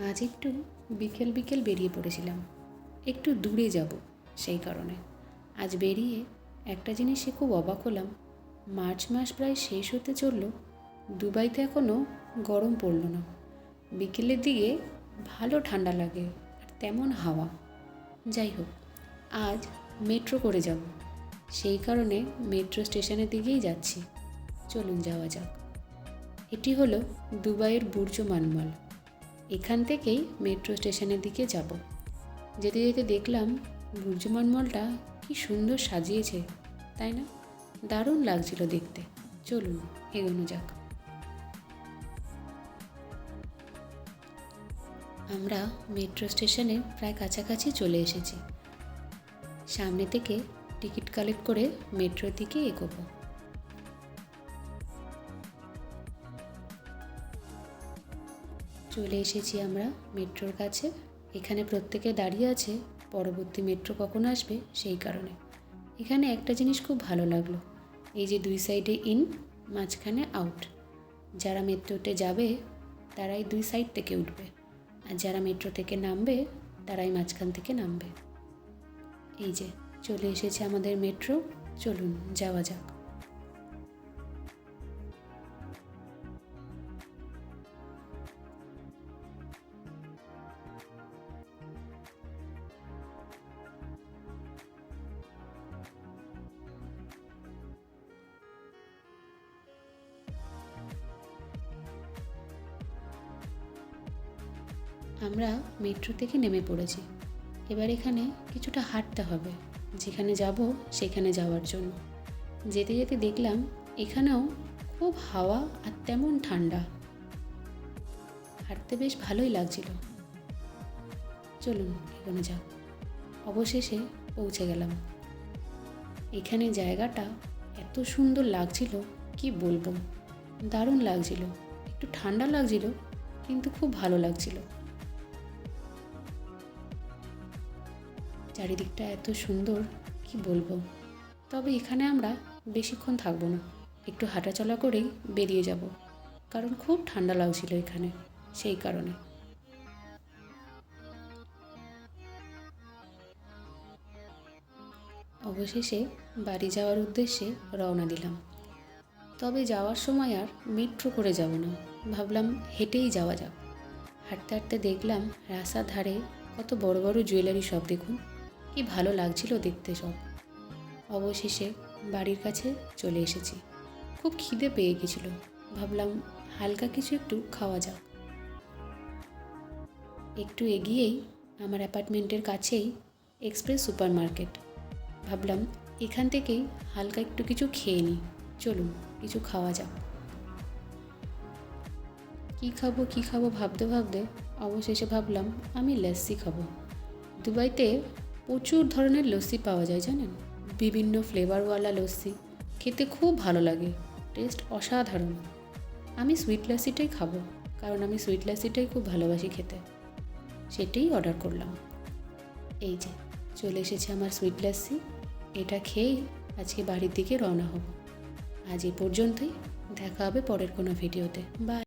আজ একটু বিকেল বিকেল বেরিয়ে পড়েছিলাম, একটু দূরে যাব। সেই কারণে আজ বেরিয়ে একটা জিনিসে খুব অবাক হলাম। মার্চ মাস প্রায় শেষ হতে চলল, দুবাইতে এখনও গরম পড়ল না। বিকেলের দিকে ভালো ঠান্ডা লাগে আর তেমন হাওয়া। যাই হোক, আজ মেট্রো করে যাব, সেই কারণে মেট্রো স্টেশনের দিকেই যাচ্ছি। চলুন যাওয়া যাক। এটি হলো দুবাইয়ের বুর্জ মানমল। এখান থেকেই মেট্রো স্টেশনের দিকে যাব। যেতে যেতে দেখলাম বুর্জ মানমলটা কি সুন্দর সাজিয়েছে, তাই না? দারুণ লাগছিল দেখতে। চলুন এগোনো যাক। আমরা মেট্রো স্টেশনে প্রায় কাছাকাছি চলে এসেছি। সামনে থেকে টিকিট কালেক্ট করে মেট্রোর দিকে এগোবো। চলে এসেছি আমরা মেট্রোর কাছে। এখানে প্রত্যেকে দাঁড়িয়ে আছে পরবর্তী মেট্রো কখন আসবে সেই কারণে। এখানে একটা জিনিস খুব ভালো লাগলো, এই যে দুই সাইডে ইন, মাঝখানে আউট। যারা মেট্রোতে যাবে তারাই দুই সাইড থেকে উঠবে, আর যারা মেট্রো থেকে নামবে তারাই মাঝখান থেকে নামবে। এই যে চলে এসেছে আমাদের মেট্রো, চলুন যাওয়া যাক। আমরা মেট্রো থেকে নেমে পড়েছি। এবার এখানে কিছুটা হাঁটতে হবে, যেখানে যাব সেখানে যাওয়ার জন্য। যেতে যেতে দেখলাম এখানেও খুব হাওয়া আর তেমন ঠান্ডা। হাঁটতে বেশ ভালোই লাগছিল। চলুন এখানে যাক। অবশেষে পৌঁছে গেলাম। এখানে জায়গাটা এত সুন্দর লাগছিল, কি বলবো, দারুণ লাগছিল। একটু ঠান্ডা লাগছিল কিন্তু খুব ভালো লাগছিল। চারিদিকটা এত সুন্দর, কি বলবো। তবে এখানে আমরা বেশিক্ষণ থাকবো না, একটু হাঁটাচলা করেই বেরিয়ে যাব, কারণ খুব ঠান্ডা লাগছিল এখানে, সেই কারণে। অবশেষে বাড়ি যাওয়ার উদ্দেশ্যে রওনা দিলাম। তবে যাওয়ার সময় আর মেট্রো করে যাব না, ভাবলাম হেঁটেই যাওয়া যাক। হাঁটতে হাঁটতে দেখলাম রাস্তার ধারে কত বড় বড় জুয়েলারি শপ, দেখুন কি ভালো লাগছিল দেখতে সব। অবশেষে বাড়ির কাছে চলে এসেছি। খুব খিদে পেয়ে গেছিল, ভাবলাম হালকা কিছু একটু খাওয়া যাক। একটু এগিয়েই আমার অ্যাপার্টমেন্টের কাছেই এক্সপ্রেস সুপার মার্কেট। ভাবলাম এখান থেকেই হালকা একটু কিছু খেয়ে নিই। চলুন কিছু খাওয়া যাক। কী খাবো ভাবতে ভাবতে অবশেষে ভাবলাম আমি লস্যি খাবো। দুবাইতে প্রচুর ধরনের লস্যি পাওয়া যায় জানেন, বিভিন্ন ফ্লেভারওয়ালা লস্যি খেতে খুব ভালো লাগে, টেস্ট অসাধারণ। আমি সুইট লস্যিটাই খাবো, কারণ আমি সুইট লস্যিটাই খুব ভালোবাসি খেতে। সেটাই অর্ডার করলাম। এই যে চলে এসেছে আমার সুইট লস্যি। এটা খেয়েই আজকে বাড়ির দিকে রওনা হব। আজ এই পর্যন্তই, দেখা হবে পরের কোনো ভিডিওতে। বাই।